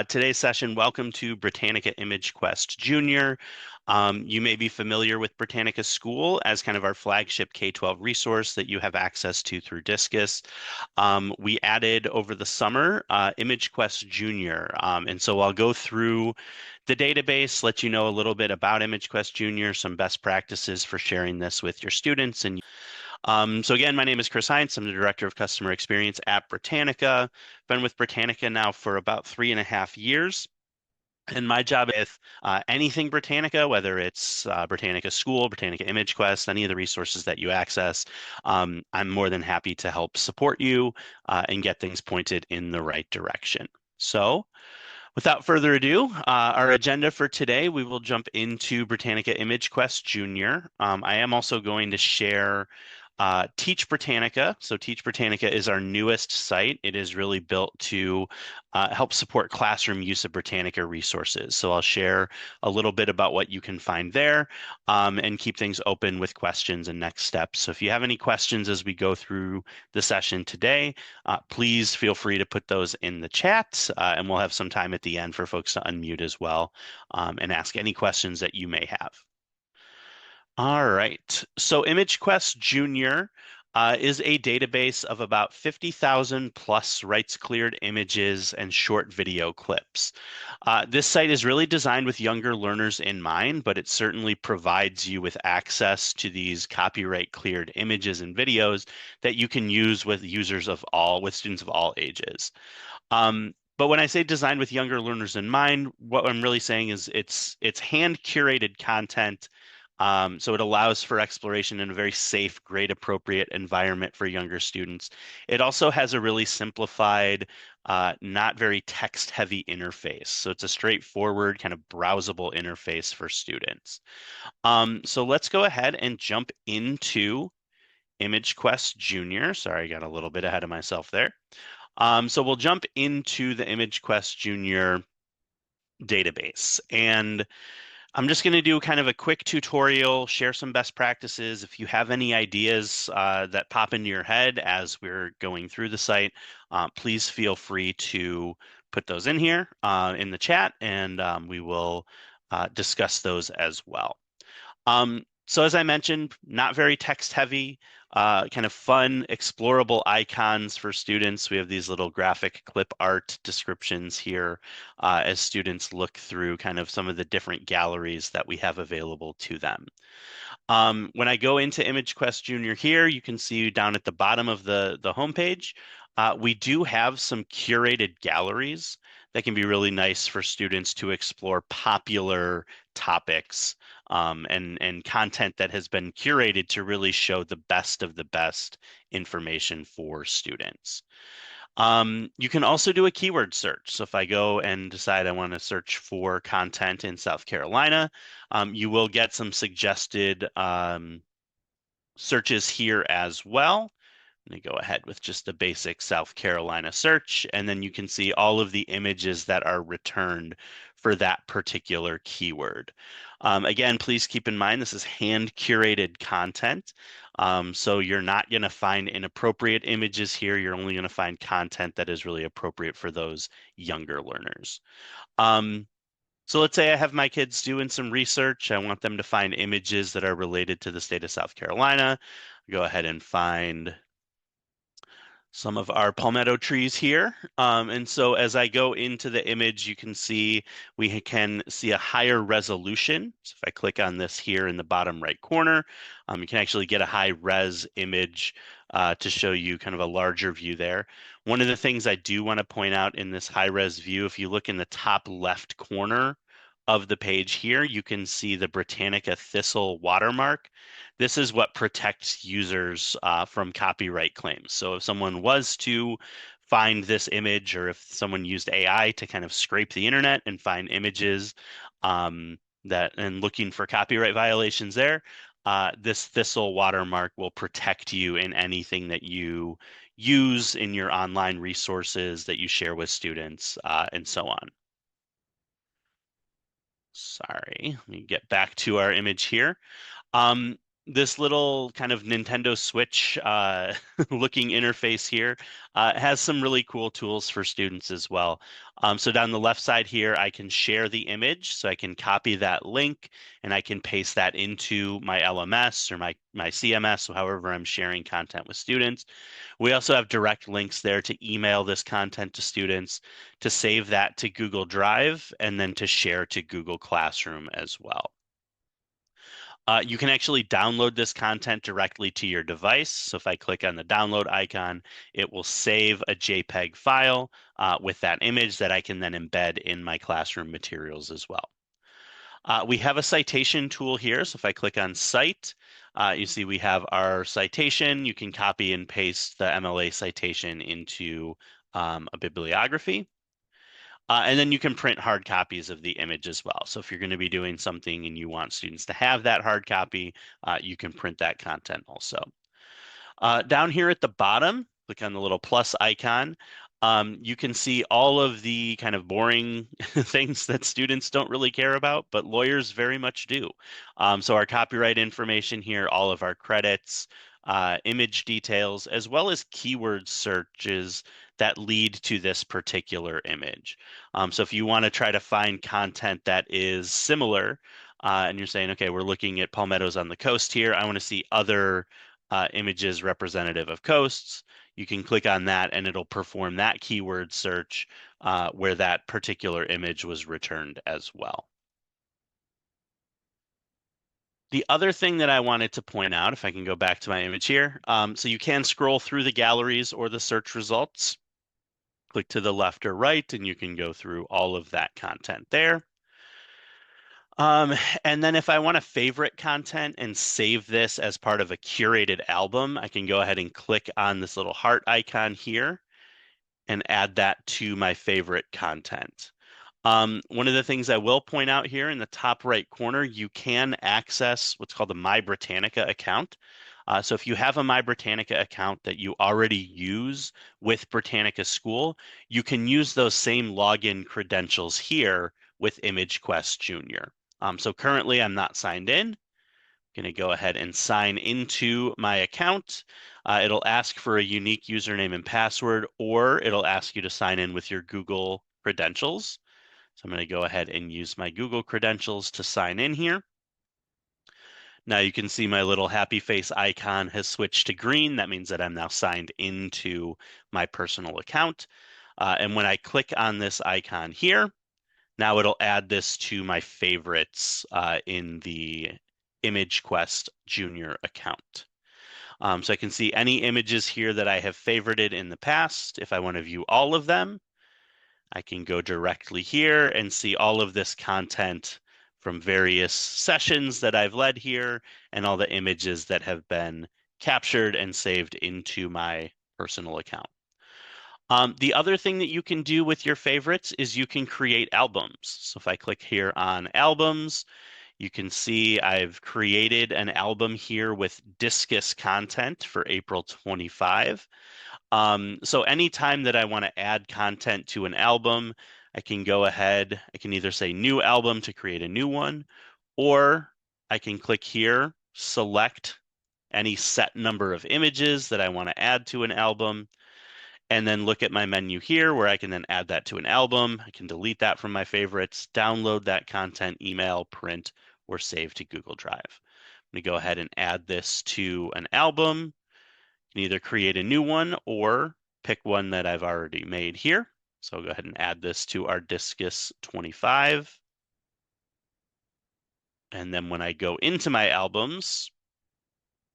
Today's session, welcome to Britannica ImageQuest Jr. You may be familiar with Britannica School as kind of our flagship K-12 resource that you have access to through Discus. We added over the summer ImageQuest Jr. And so I'll go through the database, let you know a little bit about ImageQuest Jr., some best practices for sharing this with your students. So again, my name is Chris Heinz. I'm the Director of Customer Experience at Britannica. Been with Britannica now for about 3.5 years. And my job is anything Britannica, whether it's Britannica School, Britannica ImageQuest, any of the resources that you access, I'm more than happy to help support you and get things pointed in the right direction. So without further ado, our agenda for today, we will jump into Britannica ImageQuest Jr. I am also going to share Teach Britannica. So Teach Britannica is our newest site. It is really built to help support classroom use of Britannica resources. So I'll share a little bit about what you can find there and keep things open with questions and next steps. So if you have any questions as we go through the session today, please feel free to put those in the chat and we'll have some time at the end for folks to unmute as well and ask any questions that you may have. All right. So ImageQuest Jr. Is a database of about 50,000 plus rights cleared images and short video clips. This site is really designed with younger learners in mind, but it certainly provides you with access to these copyright cleared images and videos that you can use with with students of all ages. But when I say designed with younger learners in mind, what I'm really saying is it's hand curated content, so it allows for exploration in a very safe, grade appropriate environment for younger students. It also has a really simplified, not very text heavy interface. So it's a straightforward kind of browsable interface for students. So let's go ahead and jump into ImageQuest Jr. Sorry, I got a little bit ahead of myself there. So we'll jump into the ImageQuest Jr. database. And I'm just going to do kind of a quick tutorial, share some best practices. If you have any ideas that pop into your head as we're going through the site, please feel free to put those in here in the chat, and we will discuss those as well. So as I mentioned, not very text heavy, kind of fun, explorable icons for students. We have these little graphic clip art descriptions here as students look through kind of some of the different galleries that we have available to them. When I go into ImageQuest Jr. here, you can see down at the bottom of the homepage, we do have some curated galleries that can be really nice for students to explore popular topics and content that has been curated to really show the best of the best information for students. You can also do a keyword search. So if I go and decide I want to search for content in South Carolina, you will get some suggested searches here as well. I'm going to go ahead with just a basic South Carolina search, and then you can see all of the images that are returned for that particular keyword. Again, please keep in mind this is hand curated content. So you're not going to find inappropriate images here. You're only going to find content that is really appropriate for those younger learners. So let's say I have my kids doing some research. I want them to find images that are related to the state of South Carolina. Go ahead and find some of our palmetto trees here. And so as I go into the image, you can see we can see a higher resolution. So if I click on this here in the bottom right corner, you can actually get a high res image to show you kind of a larger view there. One of the things I do want to point out in this high res view, if you look in the top left corner of the page here, you can see the Britannica Thistle watermark. This is what protects users from copyright claims. So if someone was to find this image, or if someone used AI to kind of scrape the internet and find images and looking for copyright violations there, this Thistle watermark will protect you in anything that you use in your online resources that you share with students and so on. Sorry, let me get back to our image here. this little kind of Nintendo Switch looking interface here has some really cool tools for students as well. So down the left side here, I can share the image. So I can copy that link and I can paste that into my LMS or my CMS, so however I'm sharing content with students. We also have direct links there to email this content to students, to save that to Google Drive, and then to share to Google Classroom as well. You can actually download this content directly to your device. So if I click on the download icon, it will save a JPEG file with that image that I can then embed in my classroom materials as well. We have a citation tool here. So if I click on Cite, you see we have our citation. You can copy and paste the MLA citation into a bibliography. And then you can print hard copies of the image as well. So if you're going to be doing something and you want students to have that hard copy, you can print that content also. Down here at the bottom, click on the little plus icon. You can see all of the kind of boring things that students don't really care about, but lawyers very much do. So our copyright information here, all of our credits, image details, as well as keyword searches that lead to this particular image. So if you want to try to find content that is similar, and you're saying, okay, we're looking at palmettos on the coast here, I want to see other images representative of coasts. You can click on that and it'll perform that keyword search where that particular image was returned as well. The other thing that I wanted to point out, if I can go back to my image here, so you can scroll through the galleries or the search results. Click to the left or right, and you can go through all of that content there. And then if I want to favorite content and save this as part of a curated album, I can go ahead and click on this little heart icon here and add that to my favorite content. One of the things I will point out here in the top right corner, you can access what's called the My Britannica account. So if you have a My Britannica account that you already use with Britannica School, you can use those same login credentials here with ImageQuest Jr. So currently I'm not signed in. I'm going to go ahead and sign into my account. It'll ask for a unique username and password, or it'll ask you to sign in with your Google credentials. So I'm going to go ahead and use my Google credentials to sign in here. Now you can see my little happy face icon has switched to green. That means that I'm now signed into my personal account. And when I click on this icon here, now it'll add this to my favorites in the ImageQuest Jr account. So I can see any images here that I have favorited in the past. If I want to view all of them, I can go directly here and see all of this content from various sessions that I've led here and all the images that have been captured and saved into my personal account. The other thing that you can do with your favorites is you can create albums. So if I click here on albums, you can see I've created an album here with Discus content for April 25. So anytime that I want to add content to an album, I can go ahead, I can either say new album to create a new one, or I can click here, select any set number of images that I want to add to an album, and then look at my menu here where I can then add that to an album. I can delete that from my favorites, download that content, email, print, or save to Google Drive. I'm going to go ahead and add this to an album. You can either create a new one or pick one that I've already made here. So I'll go ahead and add this to our Discus 25. And then when I go into my albums,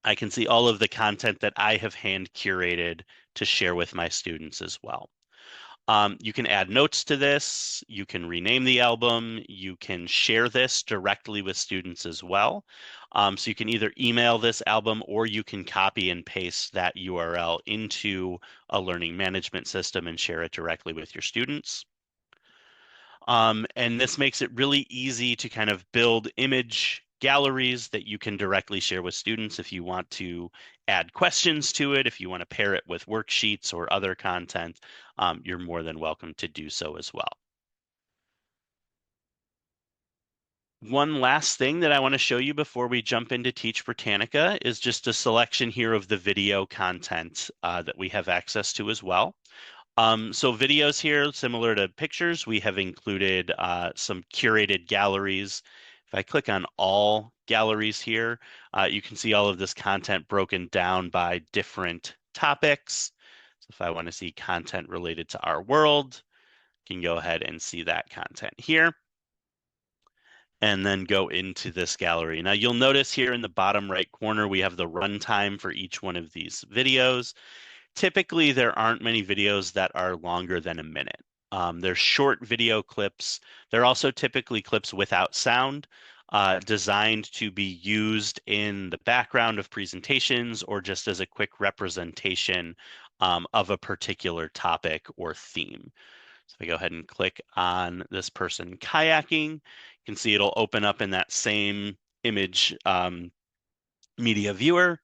I can see all of the content that I have hand curated to share with my students as well. You can add notes to this, you can rename the album, you can share this directly with students as well. So you can either email this album or you can copy and paste that URL into a learning management system and share it directly with your students. And this makes it really easy to kind of build image galleries that you can directly share with students if you want to add questions to it, if you want to pair it with worksheets or other content, you're more than welcome to do so as well. One last thing that I want to show you before we jump into Teach Britannica is just a selection here of the video content that we have access to as well. So videos here, similar to pictures, we have included some curated galleries. If I click on all galleries here, you can see all of this content broken down by different topics. So if I want to see content related to our world, you can go ahead and see that content here and then go into this gallery. Now you'll notice here in the bottom right corner, we have the runtime for each one of these videos. Typically, there aren't many videos that are longer than a minute. They're short video clips. They're also typically clips without sound, designed to be used in the background of presentations or just as a quick representation of a particular topic or theme. So if I go ahead and click on this person kayaking, you can see it'll open up in that same image media viewer.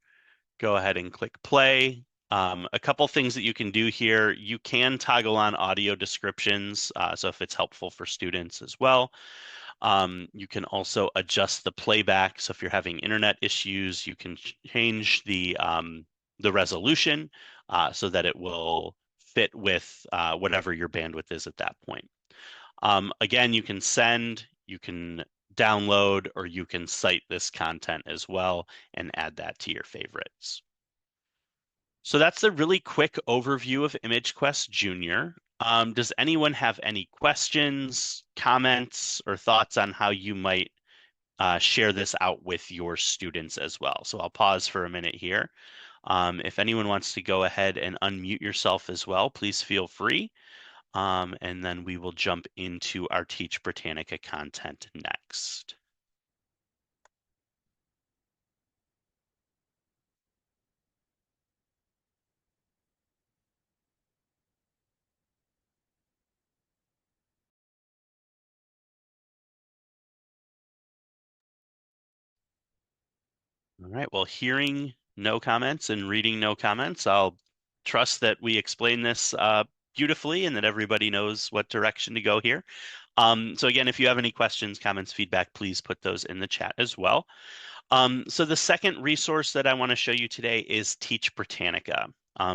Go ahead and click play. A couple things that you can do here, you can toggle on audio descriptions, so if it's helpful for students as well. You can also adjust the playback. So if you're having internet issues, you can change the resolution so that it will fit with whatever your bandwidth is at that point. Again, you can send, you can download, or you can cite this content as well and add that to your favorites. So that's a really quick overview of ImageQuest Jr. Does anyone have any questions, comments, or thoughts on how you might share this out with your students as well? So I'll pause for a minute here. If anyone wants to go ahead and unmute yourself as well, please feel free. And then we will jump into our Teach Britannica content next. All right, well, hearing no comments and reading no comments, I'll trust that we explain this beautifully and that everybody knows what direction to go here. So again, if you have any questions, comments, feedback, please put those in the chat as well. So the second resource that I want to show you today is Teach Britannica.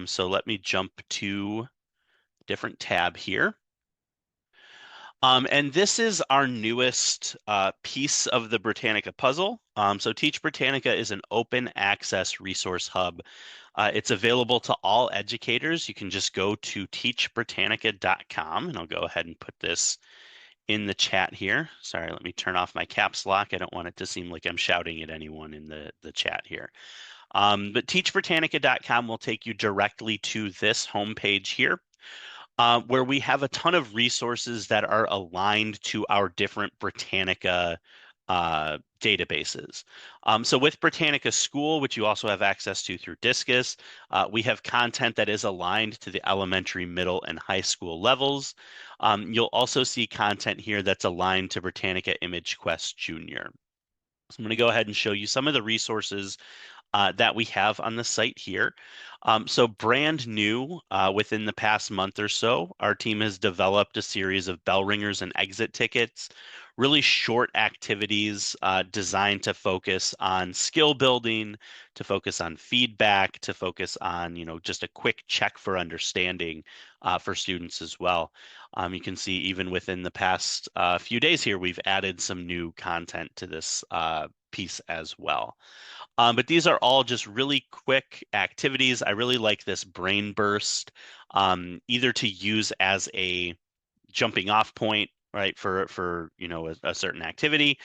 So let me jump to a different tab here. And this is our newest piece of the Britannica puzzle. So Teach Britannica is an open access resource hub. It's available to all educators. You can just go to teachbritannica.com, and I'll go ahead and put this in the chat here. Sorry, let me turn off my caps lock. I don't want it to seem like I'm shouting at anyone in the chat here. But teachbritannica.com will take you directly to this homepage here where we have a ton of resources that are aligned to our different Britannica databases. So with Britannica School, which you also have access to through Discus, we have content that is aligned to the elementary, middle, and high school levels. You'll also see content here that's aligned to Britannica ImageQuest Jr. So I'm going to go ahead and show you some of the resources that we have on the site here. So brand new within the past month or so, our team has developed a series of bell ringers and exit tickets, really short activities designed to focus on skill building, to focus on feedback, to focus on, just a quick check for understanding for students as well. You can see even within the past few days here, we've added some new content to this piece as well. But these are all just really quick activities. I really like this brain burst, either to use as a jumping off point, right, for a certain activity,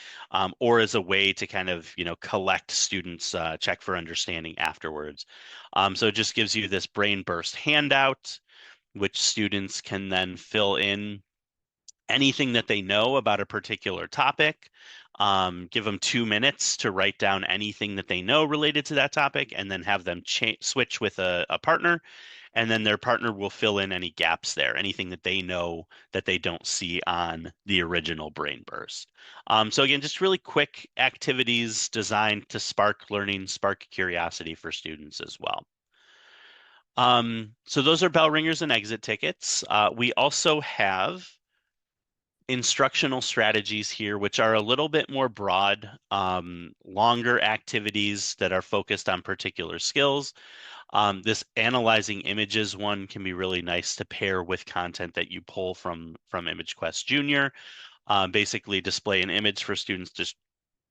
or as a way to kind of collect students, check for understanding afterwards. So it just gives you this brain burst handout, which students can then fill in anything that they know about a particular topic. Give them 2 minutes to write down anything that they know related to that topic, and then have them switch with a partner. And then their partner will fill in any gaps there, anything that they know that they don't see on the original brain burst. So again, just really quick activities designed to spark learning, spark curiosity for students as well. So those are bell ringers and exit tickets. We also have instructional strategies here, which are a little bit more broad, longer activities that are focused on particular skills. This analyzing images one can be really nice to pair with content that you pull from ImageQuest Jr. Basically display an image for students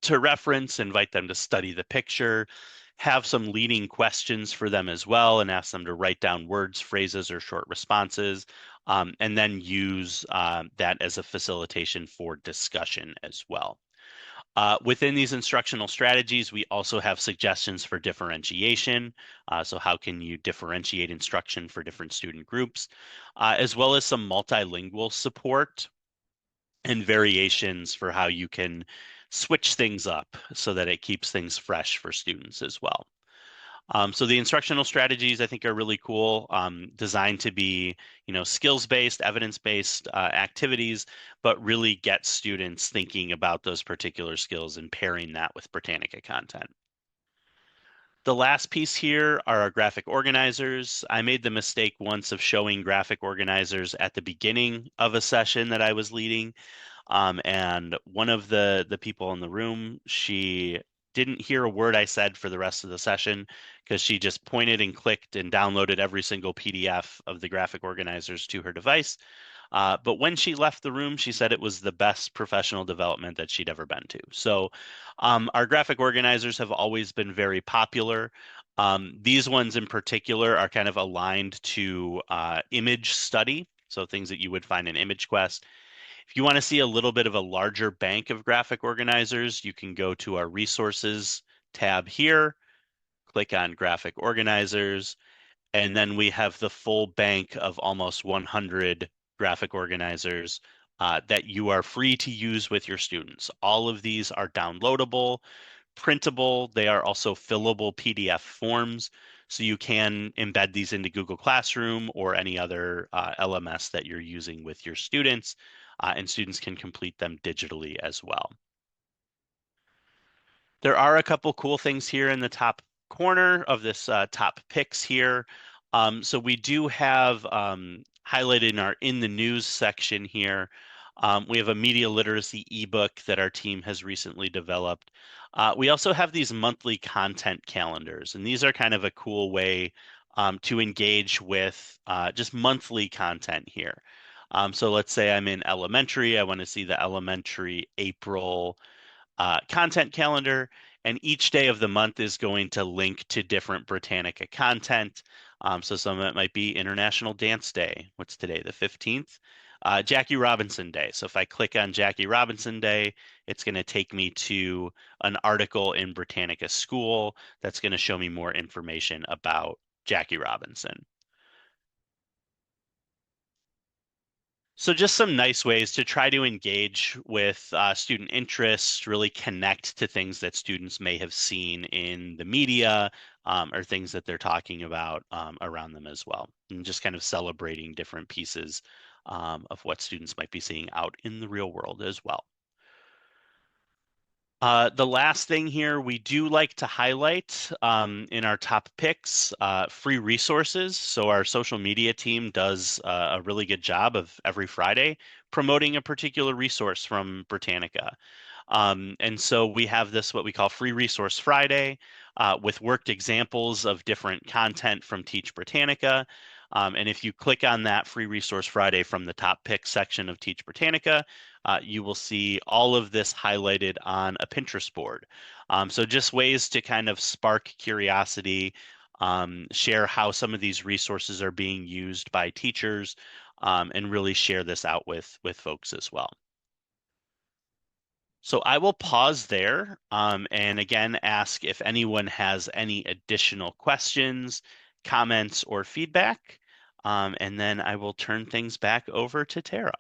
to reference, invite them to study the picture, have some leading questions for them as well, and ask them to write down words, phrases, or short responses, and then use that as a facilitation for discussion as well. Within these instructional strategies, we also have suggestions for differentiation. So how can you differentiate instruction for different student groups, as well as some multilingual support and variations for how you can switch things up so that it keeps things fresh for students as well. So the instructional strategies I think are really cool, designed to be, skills-based, evidence-based activities, but really get students thinking about those particular skills and pairing that with Britannica content. The last piece here are our graphic organizers. I made the mistake once of showing graphic organizers at the beginning of a session that I was leading. And one of the people in the room, she didn't hear a word I said for the rest of the session because she just pointed and clicked and downloaded every single PDF of the graphic organizers to her device. But when she left the room, she said it was the best professional development that she'd ever been to. So our graphic organizers have always been very popular. These ones in particular are kind of aligned to image study, so things that you would find in ImageQuest. If you want to see a little bit of a larger bank of graphic organizers, you can go to our resources tab here, click on graphic organizers, and then we have the full bank of almost 100 graphic organizers that you are free to use with your students. All of these are downloadable, printable. They are also fillable PDF forms. So you can embed these into Google Classroom or any other LMS that you're using with your students, and students can complete them digitally as well. There are a couple cool things here in the top corner of this top picks here. So we do have highlighted in our in the news section here. We have a media literacy ebook that our team has recently developed. We also have these monthly content calendars, and these are kind of a cool way to engage with just monthly content here. So let's say I'm in elementary. I want to see the elementary April content calendar, and each day of the month is going to link to different Britannica content. So some of it might be International Dance Day. What's today, the 15th? Jackie Robinson Day. So if I click on Jackie Robinson Day, it's going to take me to an article in Britannica School that's going to show me more information about Jackie Robinson. So just some nice ways to try to engage with student interests, really connect to things that students may have seen in the media or things that they're talking about around them as well. And just kind of celebrating different pieces of what students might be seeing out in the real world as well. The last thing here, we do like to highlight in our top picks, free resources. So our social media team does a really good job of every Friday promoting a particular resource from Britannica. And so we have this, what we call Free Resource Friday, with worked examples of different content from Teach Britannica. And if you click on that Free Resource Friday from the top pick section of Teach Britannica, you will see all of this highlighted on a Pinterest board. So just ways to kind of spark curiosity, share how some of these resources are being used by teachers, and really share this out with folks as well. So I will pause there and again ask if anyone has any additional questions, comments, or feedback. And then I will turn things back over to Tara.